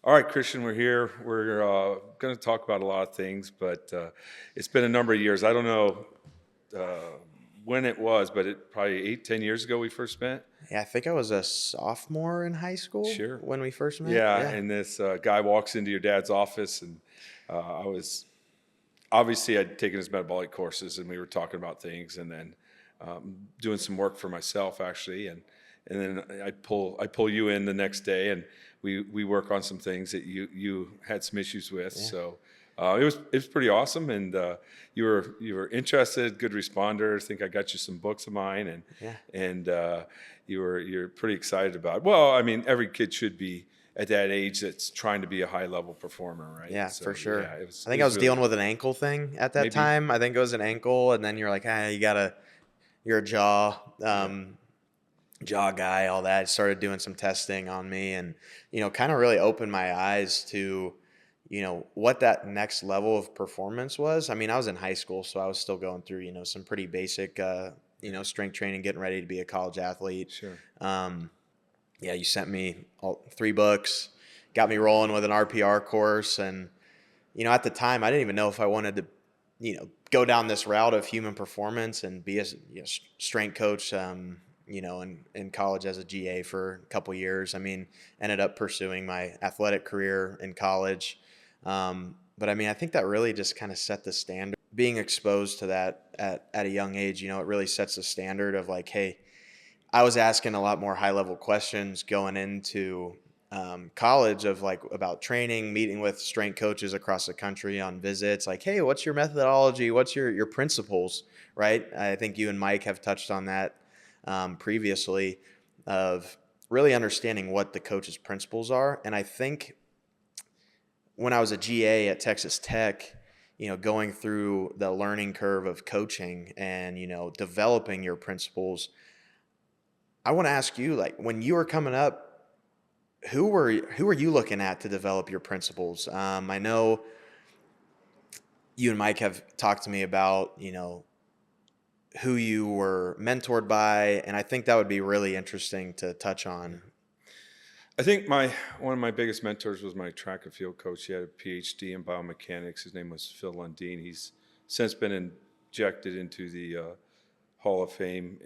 All right, Christian, we're here. We're going to talk about a lot of things, but it's been a number of years. I don't know when it was, but it probably 8, 10 years ago we first met. Yeah, I think I was a sophomore in high school Sure. when we first met. Yeah, Yeah. and this guy walks into your dad's office, and I was obviously I'd taken his metabolic courses, and we were talking about things, and then doing some work for myself actually, and then I pull you in the next day, and we work on some things that you had some issues with. Yeah. So it was pretty awesome, and you were interested, good responder. I think I got you some books of mine, Yeah. and you're pretty excited about it. Well, I mean, every kid should be at that age that's trying to be a high level performer, right? Yeah, So, for sure. Yeah, I think I was really, dealing with an ankle thing at that maybe. time. I think it was an ankle, and then you're like, you're a jaw guy, all that. Started doing some testing on me, and kind of really opened my eyes to what that next level of performance was. I mean, I was in high school, so I was still going through some pretty basic strength training, getting ready to be a college athlete. Sure. Yeah, you sent me all 3 books, got me rolling with an RPR course, and at the time I didn't even know if I wanted to go down this route of human performance and be a strength coach. In college as a GA for a couple years. I mean, ended up pursuing my athletic career in college. But I mean, I think that really just kind of set the standard. Being exposed to that at a young age, it really sets the standard of like, hey, I was asking a lot more high level questions going into college of like about training, meeting with strength coaches across the country on visits. Like, hey, what's your methodology? What's your principles? Right? I think you and Mike have touched on that previously, of really understanding what the coach's principles are. And I think when I was a GA at Texas Tech, going through the learning curve of coaching and, developing your principles, I want to ask you, like, when you were coming up, who were you looking at to develop your principles? I know you and Mike have talked to me about, who you were mentored by, and I think that would be really interesting to touch on. I think one of my biggest mentors was my track and field coach. He had a PhD in biomechanics. His name was Phil Lundeen. He's since been injected into the Hall of Fame.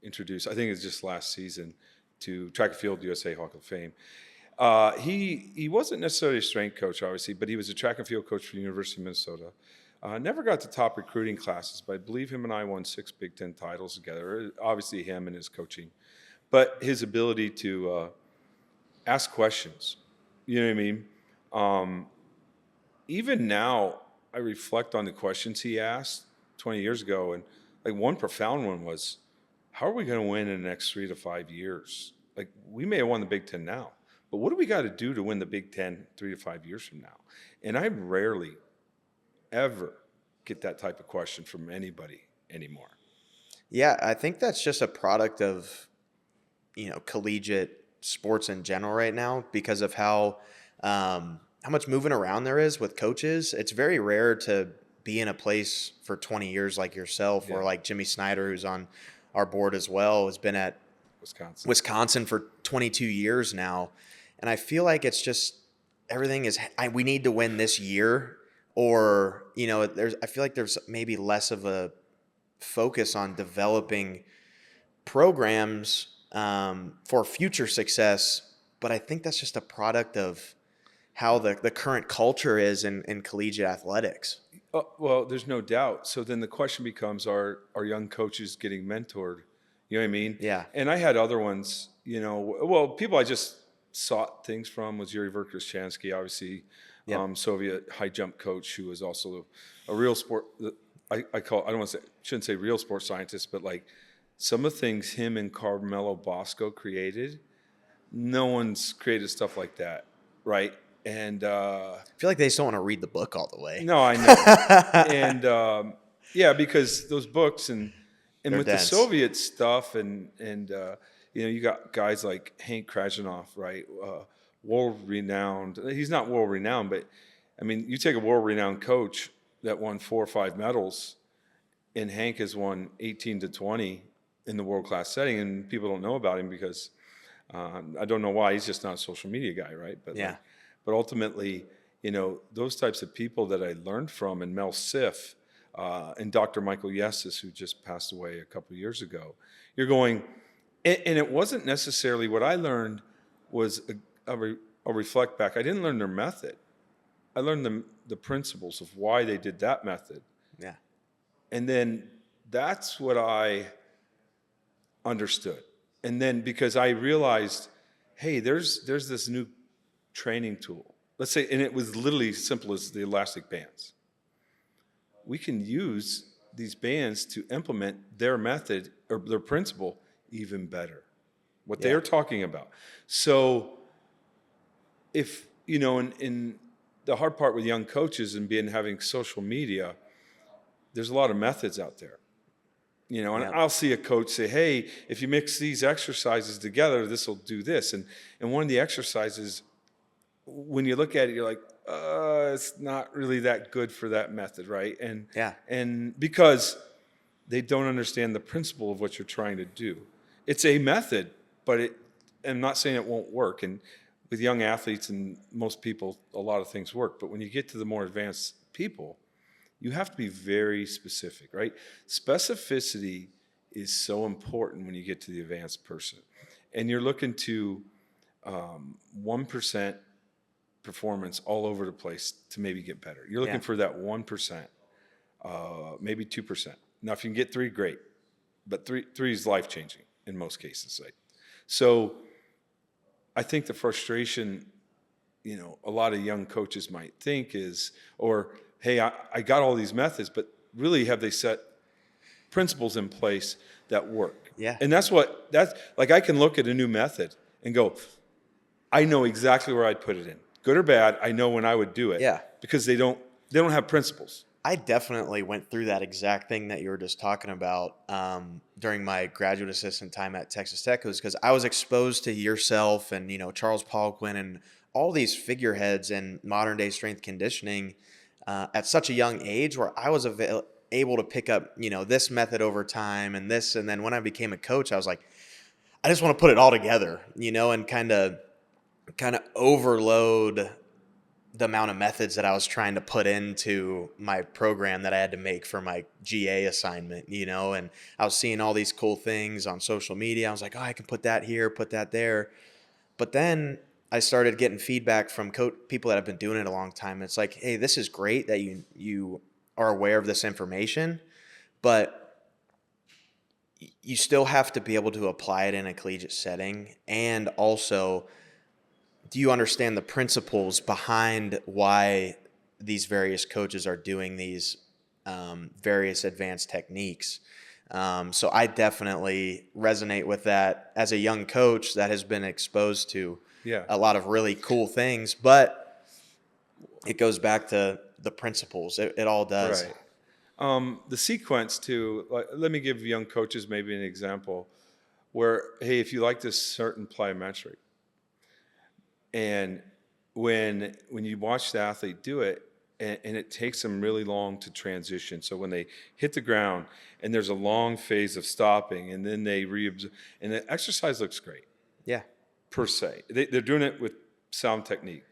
Introduced. I think it's just last season to Track and Field USA Hall of Fame. He wasn't necessarily a strength coach, obviously, but he was a track and field coach for the University of Minnesota. Never got to top recruiting classes, but I believe him and I won 6 Big Ten titles together. Obviously, him and his coaching, but his ability to ask questions. You know what I mean? Even now, I reflect on the questions he asked 20 years ago, and like one profound one was, "How are we going to win in the next 3 to 5 years? Like we may have won the Big Ten now, but what do we got to do to win the Big Ten 3 to 5 years from now?" And I rarely ever get that type of question from anybody anymore. Yeah, I think that's just a product of collegiate sports in general right now, because of how much moving around there is with coaches. It's very rare to be in a place for 20 years like yourself, or like Jimmy Snyder, who's on our board as well, has been at Wisconsin for 22 years now. And I feel like it's just everything is we need to win this year. Or, I feel like there's maybe less of a focus on developing programs for future success. But I think that's just a product of how the current culture is in collegiate athletics. Well, there's no doubt. So then the question becomes, are young coaches getting mentored? You know what I mean? Yeah. And I had other ones, people I just sought things from was Yuri Verkhoshansky, obviously. Yep. Soviet high jump coach who was also a real sport. Shouldn't say real sports scientist, but like some of the things him and Carmelo Bosco created, no one's created stuff like that, right? And I feel like they just don't want to read the book all the way. No, I know. And because those books and They're with dense. the Soviet stuff and you got guys like Hank Krasnov, right? World-renowned. He's not world-renowned, but I mean, you take a world-renowned coach that won 4 or 5 medals, and Hank has won 18 to 20 in the world-class setting, and people don't know about him because I don't know why. He's just not a social media guy, right? But Yeah. but ultimately, those types of people that I learned from, and Mel Siff, and Dr. Michael Yessis, who just passed away a couple of years ago, you're going, and it wasn't necessarily what I learned was I'll reflect back. I didn't learn their method. I learned the principles of why they did that method. Yeah. And then that's what I understood. And then because I realized, hey, there's this new training tool. Let's say, and it was literally as simple as the elastic bands. We can use these bands to implement their method or their principle even better. What they are talking about. So if, in the hard part with young coaches and having social media, there's a lot of methods out there. And I'll see a coach say, hey, if you mix these exercises together, this will do this. And one of the exercises, when you look at it, you're like, it's not really that good for that method, right? And because they don't understand the principle of what you're trying to do. It's a method, but I'm not saying it won't work. And with young athletes and most people, a lot of things work. But when you get to the more advanced people, you have to be very specific, right? Specificity is so important when you get to the advanced person. And you're looking to 1% performance all over the place to maybe get better. You're looking for that 1%, maybe 2%. Now, if you can get 3, great. But 3 is life-changing in most cases. Right? So I think the frustration, a lot of young coaches might think is, or, hey, I got all these methods, but really have they set principles in place that work? Yeah. And that's like I can look at a new method and go, I know exactly where I'd put it in. Good or bad, I know when I would do it. Yeah. Because they don't have principles. I definitely went through that exact thing that you were just talking about during my graduate assistant time at Texas Tech, because I was exposed to yourself and, Charles Poliquin and all these figureheads in modern day strength conditioning at such a young age, where I was able to pick up, this method over time and this. And then when I became a coach, I was like, I just want to put it all together, and kind of overload the amount of methods that I was trying to put into my program that I had to make for my GA assignment, and I was seeing all these cool things on social media. I was like, oh, I can put that here, put that there. But then I started getting feedback from people that have been doing it a long time. It's like, hey, this is great that you are aware of this information, but you still have to be able to apply it in a collegiate setting. And also, do you understand the principles behind why these various coaches are doing these various advanced techniques? So I definitely resonate with that as a young coach that has been exposed to a lot of really cool things, but it goes back to the principles. It all does. Right. The sequence too, let me give young coaches maybe an example where, hey, if you like this certain plyometric, and when you watch the athlete do it, and it takes them really long to transition. So when they hit the ground and there's a long phase of stopping, and then they reabsorb, and the exercise looks great. Yeah. Per se. They're doing it with sound technique.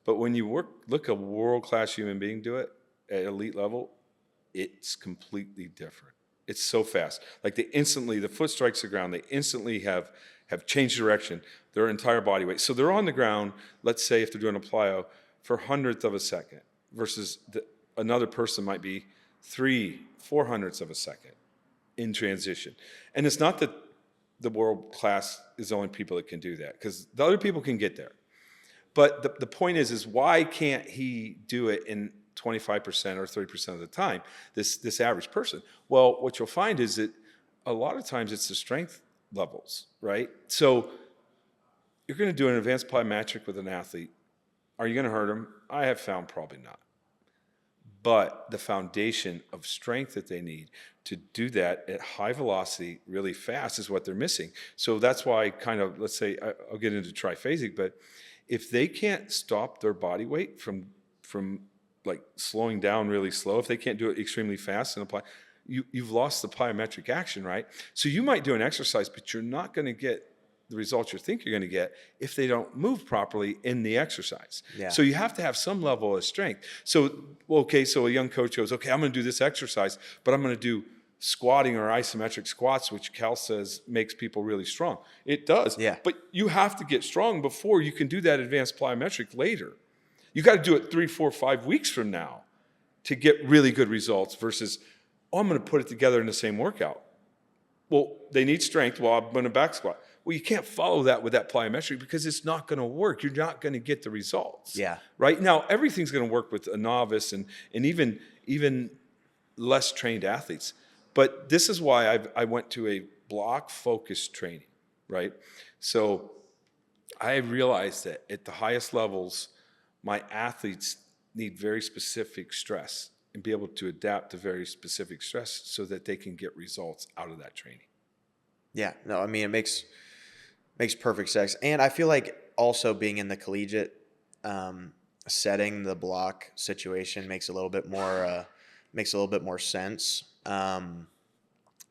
But when you look a world-class human being do it at elite level, it's completely different. It's so fast. Like the foot strikes the ground, they instantly have changed direction, their entire body weight. So they're on the ground, let's say if they're doing a plyo, for 100th of a second, versus another person might be 300-400ths of a second in transition. And it's not that the world class is the only people that can do that, because the other people can get there. But the point is why can't he do it in 25% or 30% of the time, this average person? Well, what you'll find is that a lot of times it's the strength levels, right? So you're going to do an advanced plyometric with an athlete. Are you going to hurt him? I have found probably not. But the foundation of strength that they need to do that at high velocity really fast is what they're missing. So that's why let's say, I'll get into triphasic, but if they can't stop their body weight from like slowing down really slow, if they can't do it extremely fast and apply, you've lost the plyometric action, right? So you might do an exercise, but you're not going to get the results you think you're going to get if they don't move properly in the exercise. Yeah. So you have to have some level of strength. So a young coach goes, okay, I'm going to do this exercise, but I'm going to do squatting or isometric squats, which Cal says makes people really strong. It does. Yeah. But you have to get strong before you can do that advanced plyometric later. You got to do it 3, 4, 5 weeks from now to get really good results versus, I'm going to put it together in the same workout. Well, they need strength. Well, I'm going to back squat. Well, you can't follow that with that plyometric because it's not going to work. You're not going to get the results. Yeah. Right? Now, everything's going to work with a novice and even less trained athletes. But this is why I went to a block-focused training, right? So I realized that at the highest levels, my athletes need very specific stress and be able to adapt to very specific stress so that they can get results out of that training. Yeah, no, I mean, it makes perfect sense. And I feel like also being in the collegiate setting, the block situation makes a little bit more sense.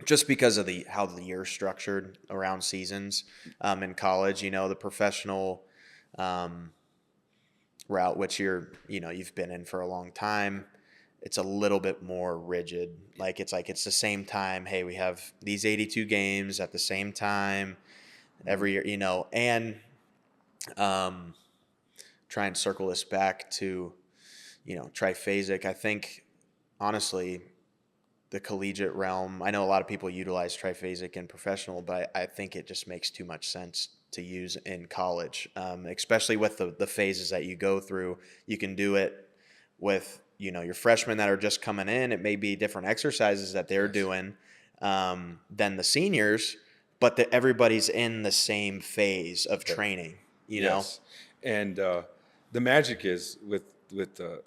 Just because of how the year's structured around seasons in college, the professional route, which you've been in for a long time, it's a little bit more rigid. It's the same time. Hey, we have these 82 games at the same time every year, and try and circle this back to, triphasic. I think, honestly, the collegiate realm, I know a lot of people utilize triphasic in professional, but I think it just makes too much sense to use in college, especially with the phases that you go through. You can do it with, your freshmen that are just coming in. It may be different exercises that they're doing than the seniors, but everybody's in the same phase of training, know? And the magic is with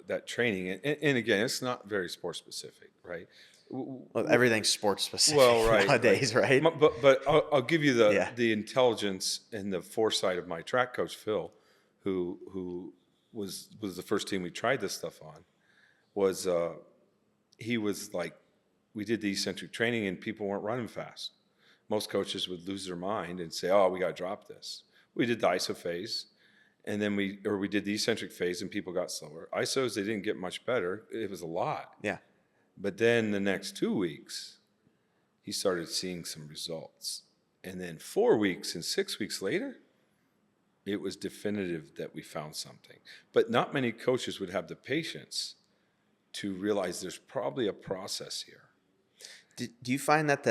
that training, and again, it's not very sport specific, right? Well, everything's sports specific nowadays, right? But I'll give you the intelligence and the foresight of my track coach, Phil, who was the first team we tried this stuff on. He was like, we did the eccentric training and people weren't running fast. Most coaches would lose their mind and say, oh, we got to drop this. We did the iso phase, and then we did the eccentric phase and people got slower. Isos, they didn't get much better. It was a lot. Yeah. But then the next 2 weeks, he started seeing some results. And then 4 weeks and 6 weeks later, it was definitive that we found something. But not many coaches would have the patience to realize there's probably a process here. Do you find that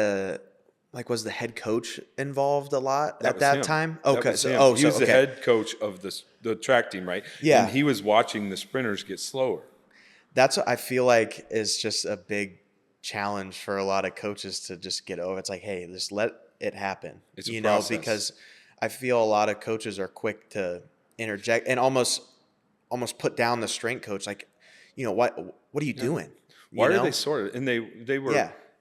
was the head coach involved a lot at that time? Okay. He was the head coach of the track team, right? Yeah. And he was watching the sprinters get slower. That's what I feel like is just a big challenge for a lot of coaches to just get over. It's like, hey, just let it happen. It's a process. Because I feel a lot of coaches are quick to interject and almost put down the strength coach. Like, what are you doing? Why are they sore? And they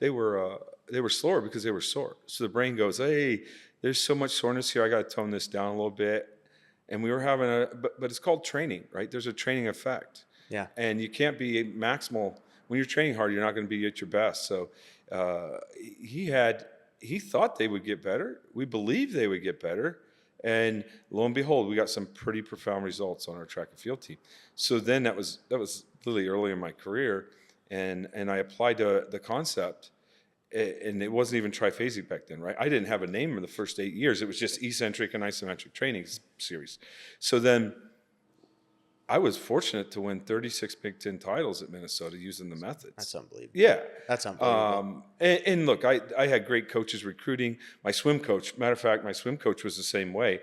were slower because they were sore. So the brain goes, hey, there's so much soreness here. I got to tone this down a little bit. And we were having but it's called training, right? There's a training effect. Yeah. And you can't be maximal. When you're training hard, you're not going to be at your best. So he thought they would get better. We believed they would get better. And lo and behold, we got some pretty profound results on our track and field team. So then that was literally early in my career. And I applied the concept, and it wasn't even triphasic back then, right? I didn't have a name in the first 8 years. It was just eccentric and isometric training series. So then I was fortunate to win 36 Big Ten titles at Minnesota using the methods. That's unbelievable. Yeah. That's unbelievable. And look, I had great coaches recruiting. My swim coach, matter of fact, my swim coach was the same way.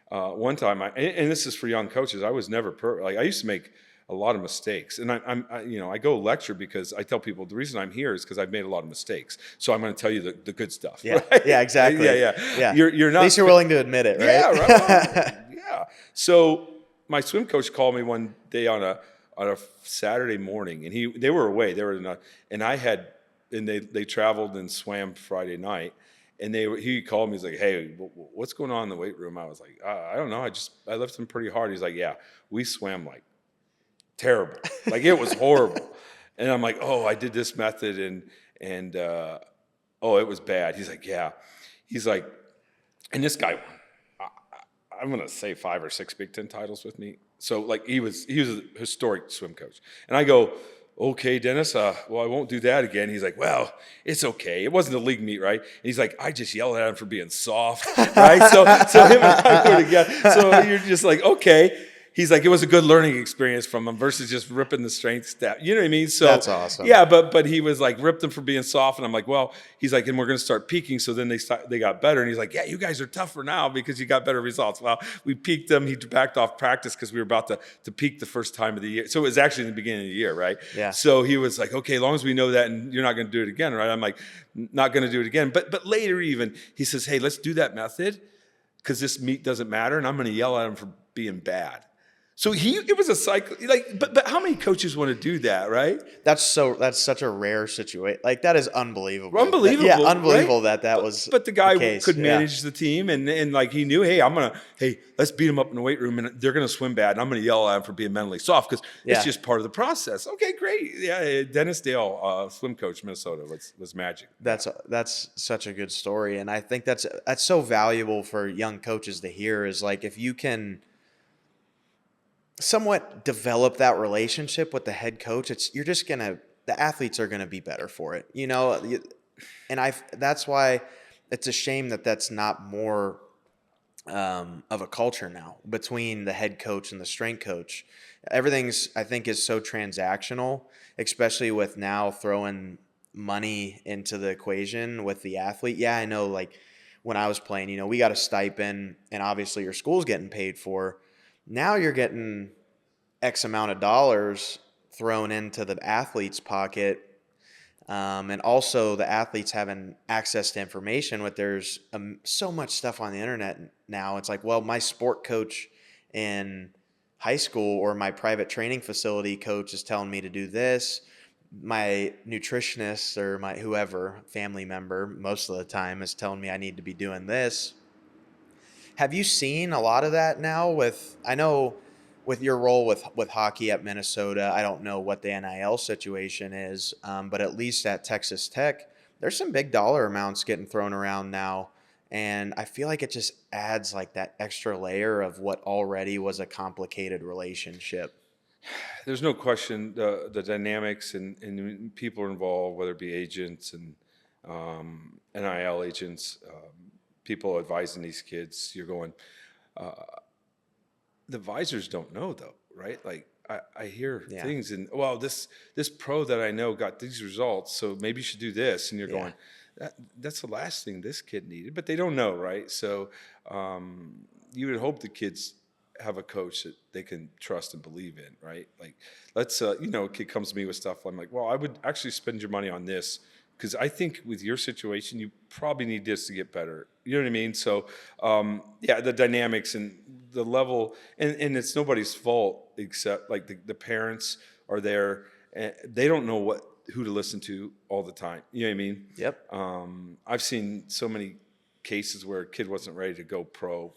One time, and this is for young coaches, I was never I used to make a lot of mistakes. And I go lecture because I tell people the reason I'm here is because I've made a lot of mistakes. So I'm going to tell you the good stuff. Yeah, right? Yeah, exactly. Yeah. You're not. At least you're willing to admit it, right? Yeah, right. Yeah. So my swim coach called me one day on a Saturday morning, and they were away. They were they traveled and swam Friday night. And he called me. He's like, "Hey, what's going on in the weight room?" I was like, "I don't know. I lifted pretty hard." He's like, "Yeah, we swam like terrible. Like it was horrible." And I'm like, "Oh, I did this method and it was bad." He's like, "Yeah." He's like, and this guy won. I'm going to say 5 or 6 Big Ten titles with me. So like he was a historic swim coach. And I go, okay, Dennis, well, I won't do that again. He's like, well, it's okay. It wasn't a league meet, right? And he's like, I just yelled at him for being soft, right? So him and I were together. So you're just like, okay. He's like, it was a good learning experience from him versus just ripping the strength staff. You know what I mean? So That's awesome. Yeah, but he was like, ripped them for being soft. And I'm like, well, he's like, and we're going to start peaking. So then they got better. And he's like, yeah, you guys are tougher now because you got better results. Well, we peaked them. He backed off practice because we were about to peak the first time of the year. So it was actually in the beginning of the year, right? Yeah. So he was like, okay, as long as we know that and you're not going to do it again, right? I'm like, not going to do it again. But later even, he says, hey, let's do that method because this meet doesn't matter. And I'm going to yell at him for being bad. So it was a cycle, like, but how many coaches want to do that, right? That's such a rare situation. Like that is unbelievable. Unbelievable, unbelievable right? that was. But the guy case. could manage the team, and like he knew, hey, let's beat them up in the weight room, and they're gonna swim bad, and I'm gonna yell at them for being mentally soft because it's just part of the process. Okay, great. Yeah, Dennis Dale, swim coach, Minnesota, was magic. That's such a good story, and I think that's so valuable for young coaches to hear. Is like if you can somewhat develop that relationship with the head coach, the athletes are gonna be better for it, you know. And that's why it's a shame that that's not more of a culture now between the head coach and the strength coach. Everything's, I think, is so transactional, especially with now throwing money into the equation with the athlete. Yeah, I know, like when I was playing, you know, we got a stipend and obviously your school's getting paid for. Now you're getting X amount of dollars thrown into the athlete's pocket. And also the athletes having access to information there's so much stuff on the internet now. It's like, well, my sport coach in high school or my private training facility coach is telling me to do this. My nutritionist or my whoever family member most of the time is telling me I need to be doing this. Have you seen a lot of that now I know with your role with hockey at Minnesota, I don't know what the NIL situation is, but at least at Texas Tech, there's some big dollar amounts getting thrown around now. And I feel like it just adds like that extra layer of what already was a complicated relationship. There's no question the dynamics and people are involved, whether it be agents and NIL agents, people advising these kids. You're going, the advisors don't know though, right? Like I hear things and, well, this pro that I know got these results, so maybe you should do this. And you're going, that's the last thing this kid needed, but they don't know, right? So you would hope the kids have a coach that they can trust and believe in, right? Like let's, a kid comes to me with stuff. I'm like, well, I would actually spend your money on this because I think with your situation, you probably need this to get better. You know what I mean? So, the dynamics and the level, and it's nobody's fault except like the parents are there and they don't know who to listen to all the time. You know what I mean? Yep. I've seen so many cases where a kid wasn't ready to go pro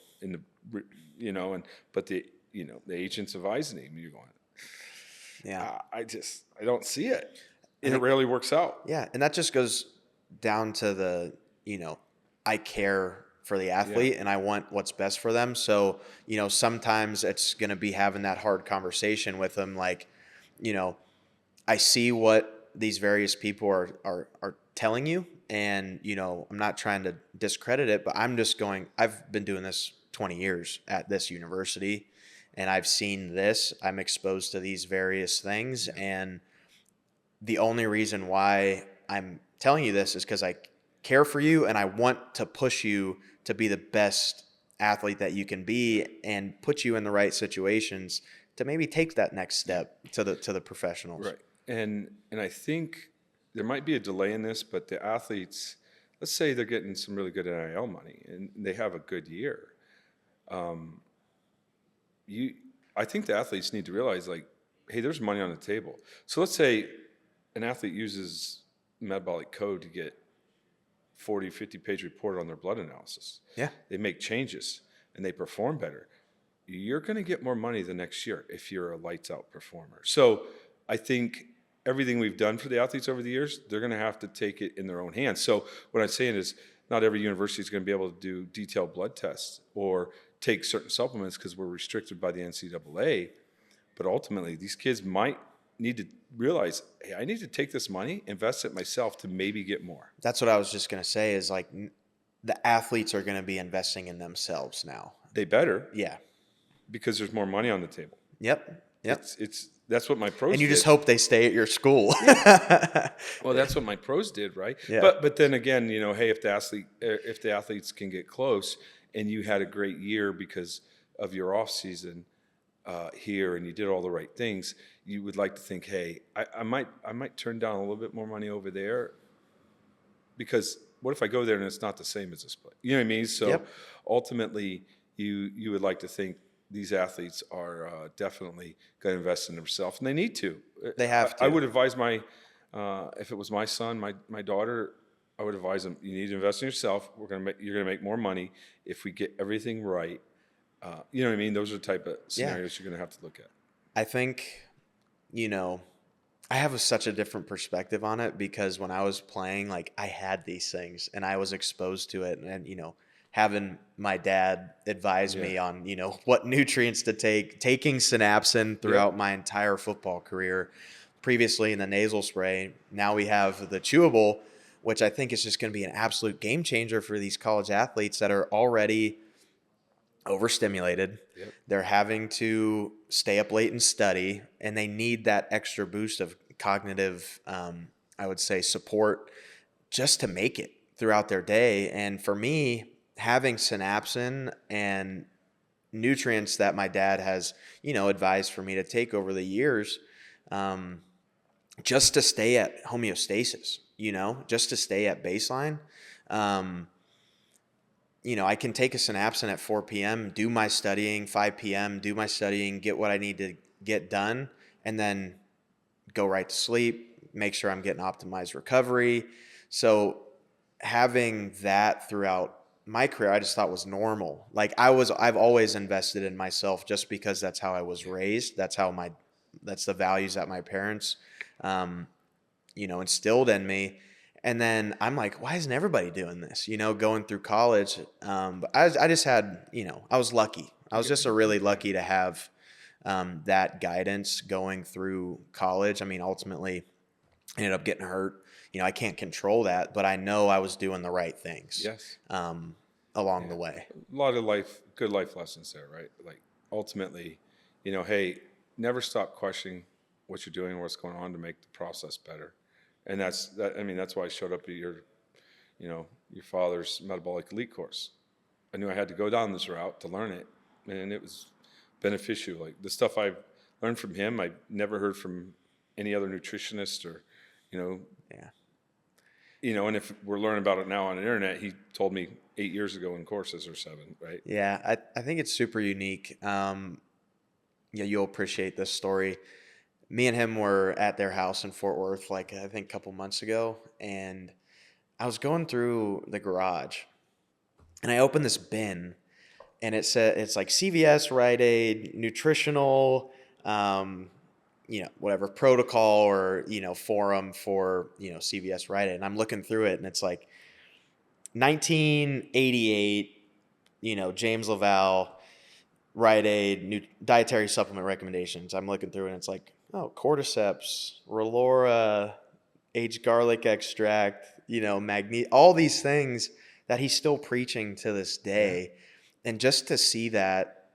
but the agent's advising him. You're going, I don't see it. And it rarely works out. Yeah, and that just goes down to the, I care for the athlete and I want what's best for them. So, sometimes it's going to be having that hard conversation with them. Like, I see what these various people are telling you. And, I'm not trying to discredit it, but I'm just going, I've been doing this 20 years at this university and I've seen this. I'm exposed to these various things. And the only reason why I'm telling you this is because I care for you and I want to push you to be the best athlete that you can be and put you in the right situations to maybe take that next step to the professionals. Right. And I think there might be a delay in this, but the athletes, let's say they're getting some really good NIL money and they have a good year. I think the athletes need to realize, like, hey, there's money on the table. So let's say an athlete uses metabolic code to get 40, 50-page report on their blood analysis. Yeah. They make changes and they perform better. You're going to get more money the next year if you're a lights-out performer. So I think everything we've done for the athletes over the years, they're going to have to take it in their own hands. So what I'm saying is not every university is going to be able to do detailed blood tests or take certain supplements because we're restricted by the NCAA. But ultimately, these kids might need to realize, hey, I need to take this money, invest it myself to maybe get more. That's what I was just going to say is like the athletes are going to be investing in themselves now. They better, Yeah. because there's more money on the table. Yep. It's that's what my pros And you did. just hope they stay at your school. Well, that's what my pros did, right? Yeah. But then again, hey, if the athletes can get close, and you had a great year because of your off season here, and you did all the right things, you would like to think, hey, I might turn down a little bit more money over there, because what if I go there and it's not the same as a split? You know what I mean? So Yep. ultimately, you would like to think these athletes are definitely going to invest in themselves, and they need to. They have to. I would advise if it was my son, my daughter, I would advise them, you need to invest in yourself. You're going to make more money if we get everything right. You know what I mean? Those are the type of scenarios you're going to have to look at. I think, I have such a different perspective on it because when I was playing, like I had these things and I was exposed to it, and having my dad advise me on, what nutrients to take, taking synapsin throughout my entire football career, previously in the nasal spray. Now we have the chewable, which I think is just going to be an absolute game changer for these college athletes that are already overstimulated. Yep. They're having to stay up late and study, and they need that extra boost of cognitive, I would say, support just to make it throughout their day. And for me, having synapsin and nutrients that my dad has, advised for me to take over the years, just to stay at homeostasis, just to stay at baseline. I can take a synapsin at 4 p.m., do my studying, 5 p.m., do my studying, get what I need to get done, and then go right to sleep, make sure I'm getting optimized recovery. So having that throughout my career, I just thought was normal. Like I've always invested in myself just because that's how I was raised. That's the values that my parents, instilled in me. And then I'm like, why isn't everybody doing this? Going through college. But I just had, I was lucky. I was just really lucky to have that guidance going through college. I mean, ultimately, I ended up getting hurt. I can't control that, but I know I was doing the right things. Yes. Along the way. A lot of good life lessons there, right? Like ultimately, hey, never stop questioning what you're doing or what's going on to make the process better. And that's why I showed up at your father's Metabolic Elite course. I knew I had to go down this route to learn it, and it was beneficial. Like the stuff I've learned from him, I never heard from any other nutritionist or, Yeah. And if we're learning about it now on the internet, he told me 8 years ago in courses or 7, right? Yeah, I think it's super unique. You'll appreciate this story. Me and him were at their house in Fort Worth, I think a couple months ago, and I was going through the garage, and I opened this bin, and it said it's like CVS, Rite Aid, nutritional, whatever protocol or forum for CVS, Rite Aid, and I'm looking through it, and it's like 1988, James LaValle, Rite Aid, dietary supplement recommendations. I'm looking through it, and it's like, cordyceps, Relora, aged garlic extract, all these things that he's still preaching to this day. Yeah. And just to see that,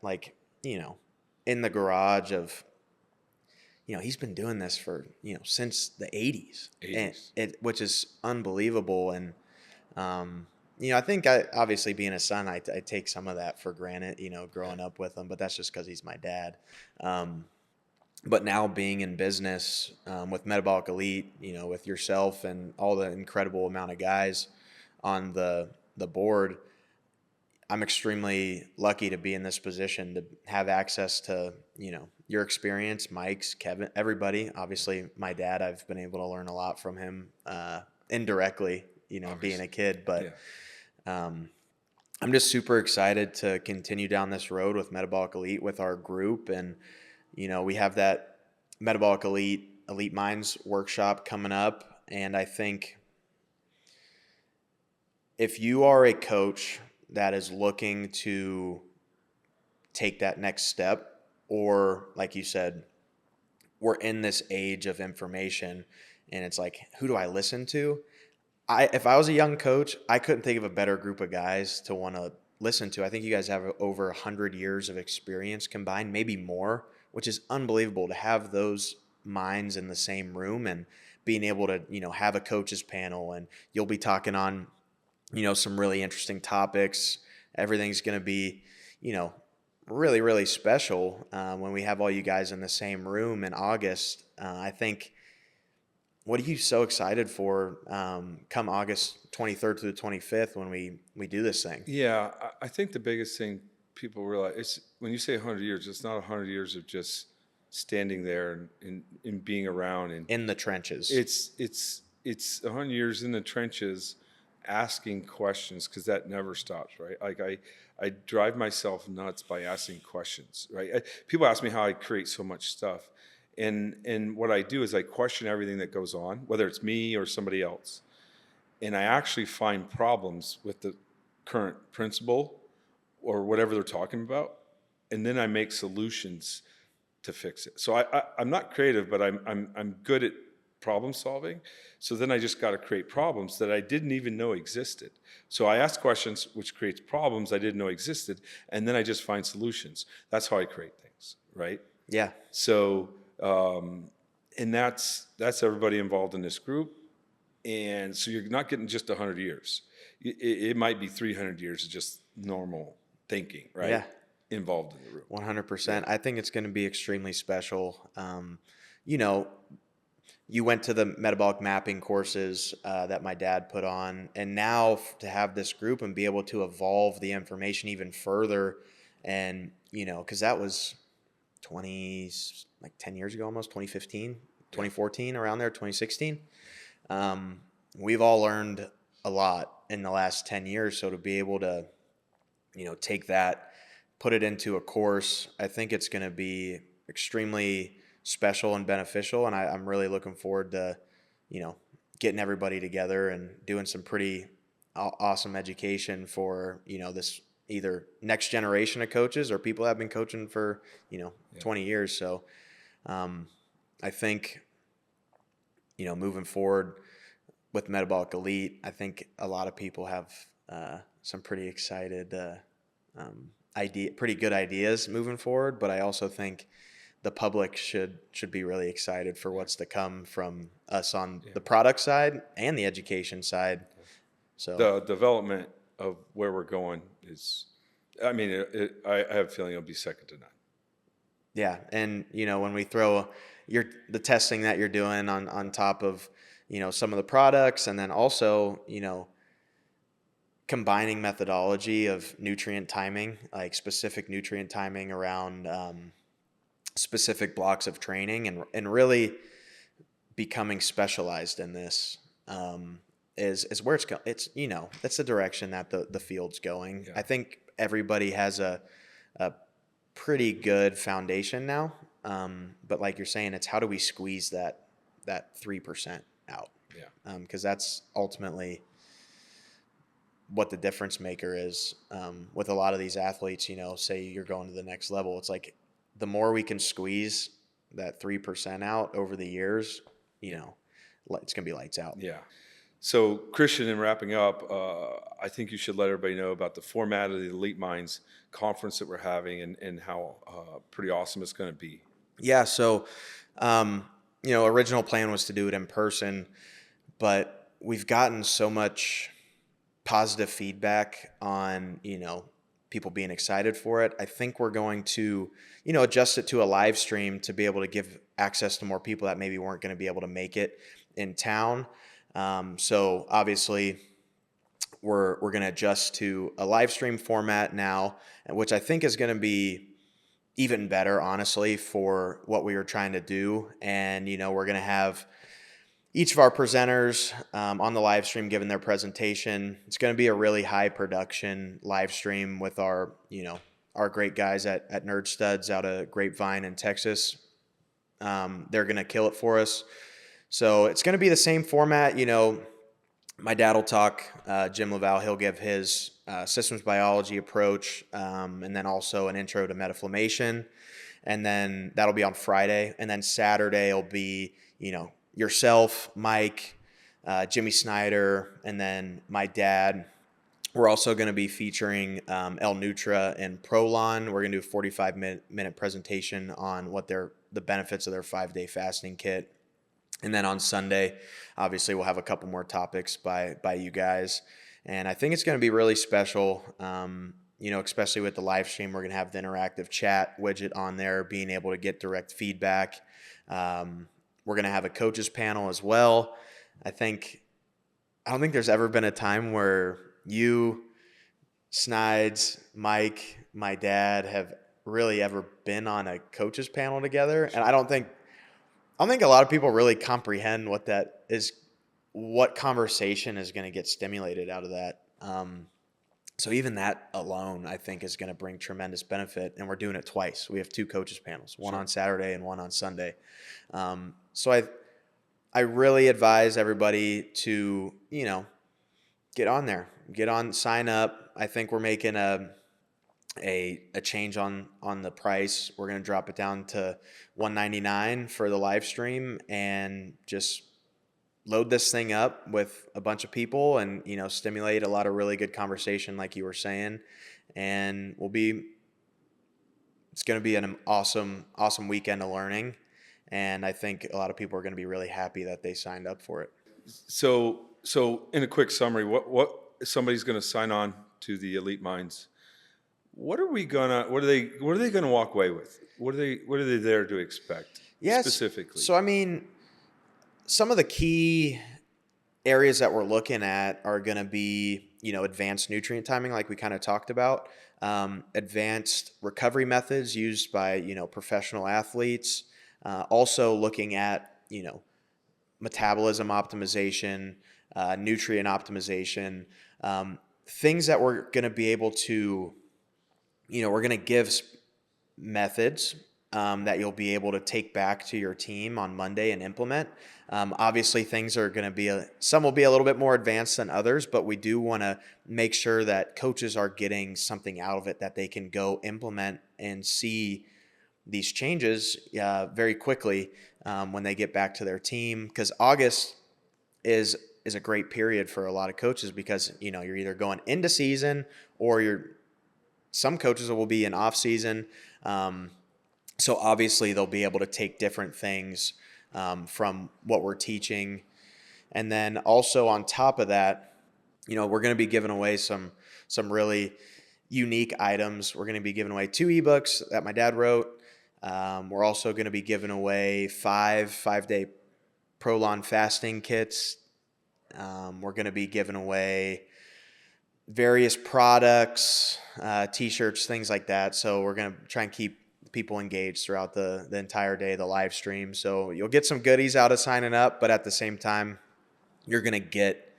in the garage of, he's been doing this for, since the 80s. And which is unbelievable. And, I think obviously being a son, I take some of that for granted, growing up with him, but that's just because he's my dad. But now being in business with Metabolic Elite, with yourself and all the incredible amount of guys on the board, I'm extremely lucky to be in this position to have access to, your experience, Mike's, Kevin, everybody. Obviously, my dad, I've been able to learn a lot from him indirectly, being a kid. But I'm just super excited to continue down this road with Metabolic Elite with our group. And we have that Metabolic Elite Minds workshop coming up. And I think if you are a coach that is looking to take that next step, or like you said, we're in this age of information and it's like, who do I listen to? If I was a young coach, I couldn't think of a better group of guys to want to listen to. I think you guys have over 100 years of experience combined, maybe more, which is unbelievable to have those minds in the same room and being able to, have a coaches panel, and you'll be talking on, some really interesting topics. Everything's going to be, really, really special when we have all you guys in the same room in August. I think, what are you so excited for come August 23rd to the 25th when we do this thing? Yeah, I think the biggest thing people realize is when you say 100 years, it's not 100 years of just standing there and being around. And In the trenches. It's 100 years in the trenches asking questions, because that never stops, right? Like I drive myself nuts by asking questions, right? People ask me how I create so much stuff. And what I do is I question everything that goes on, whether it's me or somebody else. And I actually find problems with the current principle or whatever they're talking about. And then I make solutions to fix it. So I'm not creative, but I'm good at problem solving. So then I just got to create problems that I didn't even know existed. So I ask questions, which creates problems I didn't know existed. And then I just find solutions. That's how I create things, right? Yeah. So, and that's everybody involved in this group. And so you're not getting just 100 years. It might be 300 years of just normal thinking, right? Yeah. Involved in the group. 100%. Yeah. I think it's going to be extremely special. You went to the metabolic mapping courses that my dad put on, and now to have this group and be able to evolve the information even further, and because that was 10 years ago, almost 2015, 2014, around there, 2016. We've all learned a lot in the last 10 years. So to be able to, take that, put it into a course, I think it's going to be extremely special and beneficial. And I'm really looking forward to, getting everybody together and doing some pretty awesome education for, this either next generation of coaches or people that have been coaching for, 20 years. So I think, moving forward with Metabolic Elite, I think a lot of people have some pretty excited pretty good ideas moving forward. But I also think the public should be really excited for what's to come from us on the product side and the education side. So the development of where we're going is, I have a feeling it'll be second to none. Yeah. And, when we throw the testing that you're doing on top of, some of the products, and then also, combining methodology of nutrient timing, like specific nutrient timing around specific blocks of training, and really becoming specialized in this is where it's going. It's, that's the direction that the field's going. Yeah. I think everybody has a pretty good foundation now. But like you're saying, it's how do we squeeze that 3% out? Yeah. Because that's ultimately what the difference maker is with a lot of these athletes. Say you're going to the next level. It's like the more we can squeeze that 3% out over the years, it's going to be lights out. Yeah. So, Christian, in wrapping up, I think you should let everybody know about the format of the Elite Minds conference that we're having and how pretty awesome it's going to be. Yeah. So, original plan was to do it in person, but we've gotten so much positive feedback on, people being excited for it. I think we're going to, adjust it to a live stream to be able to give access to more people that maybe weren't going to be able to make it in town. So obviously we're going to adjust to a live stream format now, which I think is going to be even better, honestly, for what we were trying to do. And, we're going to have each of our presenters on the live stream giving their presentation. It's going to be a really high production live stream with our great guys at Nerd Studs out of Grapevine in Texas. They're going to kill it for us. So it's going to be the same format, My dad will talk, Jim LaValle, he'll give his systems biology approach, and then also an intro to metaflammation. And then that'll be on Friday. And then Saturday will be, yourself, Mike, Jimmy Snyder, and then my dad. We're also going to be featuring El Nutra and Prolon. We're going to do a 45-minute presentation on what the benefits of their 5-day fasting kit. And then on Sunday, obviously, we'll have a couple more topics by you guys. And I think it's going to be really special, especially with the live stream. We're going to have the interactive chat widget on there, being able to get direct feedback. We're going to have a coaches panel as well. I don't think there's ever been a time where you, Snides, Mike, my dad have really ever been on a coaches panel together. And I don't think a lot of people really comprehend what that is, what conversation is going to get stimulated out of that. So even that alone, I think, is going to bring tremendous benefit. And we're doing it twice. We have 2 coaches panels, one on Saturday and one on Sunday. So I really advise everybody to, get on there, sign up. I think we're making a change on the price. We're going to drop it down to $199 for the live stream and just load this thing up with a bunch of people and, stimulate a lot of really good conversation like you were saying. And it's going to be an awesome weekend of learning. And I think a lot of people are going to be really happy that they signed up for it. So in a quick summary, what if somebody's going to sign on to the Elite Minds? What are they gonna walk away with? What are they there to expect? Yes. Specifically. So some of the key areas that we're looking at are going to be, advanced nutrient timing, like we kind of talked about, advanced recovery methods used by, professional athletes, also looking at, metabolism optimization, nutrient optimization, things that we're going to be able to, we're going to give methods that you'll be able to take back to your team on Monday and implement. Obviously, things are going to be, some will be a little bit more advanced than others, but we do want to make sure that coaches are getting something out of it that they can go implement and see these changes very quickly when they get back to their team. Because August is a great period for a lot of coaches because, you're either going into season or some coaches will be in off season. So obviously they'll be able to take different things from what we're teaching. And then also on top of that, we're going to be giving away some really unique items. We're going to be giving away 2 ebooks that my dad wrote. We're also going to be giving away 5-day Prolon fasting kits. We're going to be giving away various products, t-shirts, things like that. So we're going to try and keep people engaged throughout the entire day, the live stream. So you'll get some goodies out of signing up, but at the same time, you're going to get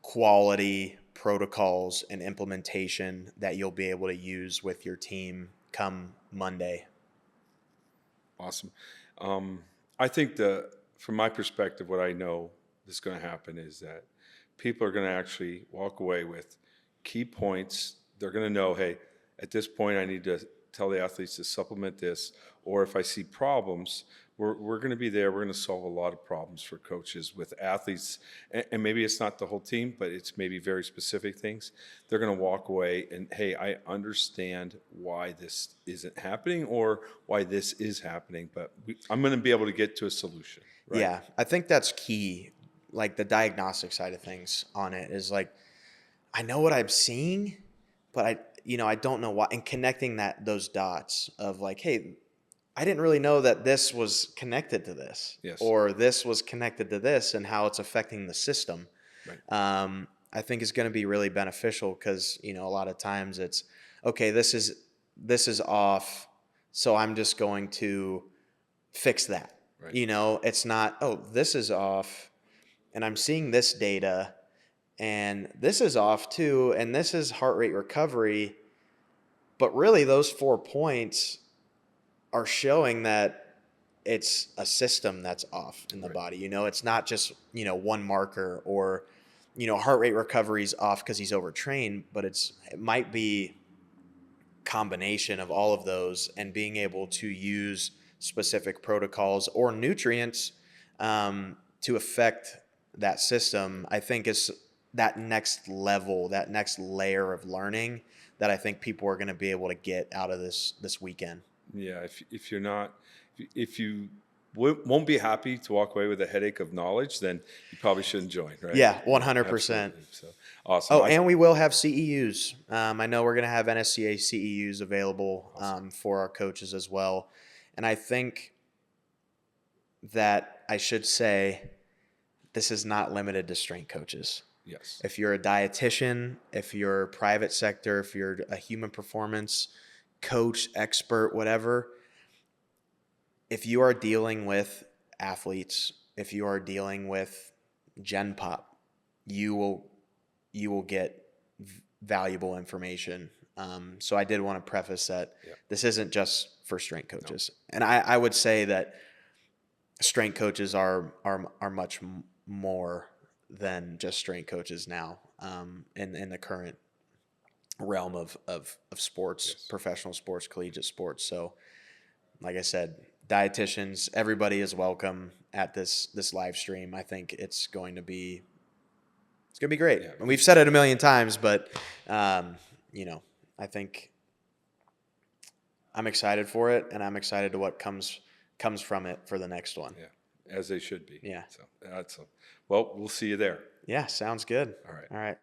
quality protocols and implementation that you'll be able to use with your team come Monday. Awesome. I think from my perspective, what I know is going to happen is that people are going to actually walk away with key points. They're going to know, hey, at this point, I need to tell the athletes to supplement this, or if I see problems, we're going to be there. We're going to solve a lot of problems for coaches with athletes, and maybe it's not the whole team, but it's maybe very specific things. They're going to walk away and, hey, I understand why this isn't happening or why this is happening, but I'm going to be able to get to a solution. Right? Yeah, I think that's key. Like the diagnostic side of things on it is like, I know what I'm seeing, but I don't know why. And connecting those dots of like, hey, I didn't really know that this was connected to this, yes, or this was connected to this, and how it's affecting the system. Right. I think is going to be really beneficial because a lot of times it's okay. This is off, so I'm just going to fix that. Right. It's not. Oh, this is off, and I'm seeing this data, and this is off too, and this is heart rate recovery. But really, those 4 points are showing that it's a system that's off in the body. It's not just, one marker or heart rate recovery's off because he's overtrained, but it might be combination of all of those, and being able to use specific protocols or nutrients to affect that system, I think is that next level, that next layer of learning that I think people are going to be able to get out of this weekend. Yeah, if you won't be happy to walk away with a headache of knowledge, then you probably shouldn't join, right? Yeah, 100%. Absolutely. So awesome. Oh, and we will have CEUs. I know we're going to have NSCA CEUs available for our coaches as well. And I think that I should say this is not limited to strength coaches. Yes. If you're a dietitian, if you're private sector, if you're a human performance coach, expert, whatever, if you are dealing with athletes, if you are dealing with Gen Pop, you will get valuable information. So I did want to preface that this isn't just for strength coaches. No. And I would say that strength coaches are much more than just strength coaches now in the current realm of sports, yes. Professional sports, collegiate sports. So like I said, dietitians, everybody is welcome at this live stream. I think it's going to be great. Yeah. And we've said it a million times, but I think I'm excited for it, and I'm excited to what comes from it for the next one. Yeah, as they should be. Yeah. So that's well, we'll see you there. Yeah, sounds good. All right. All right.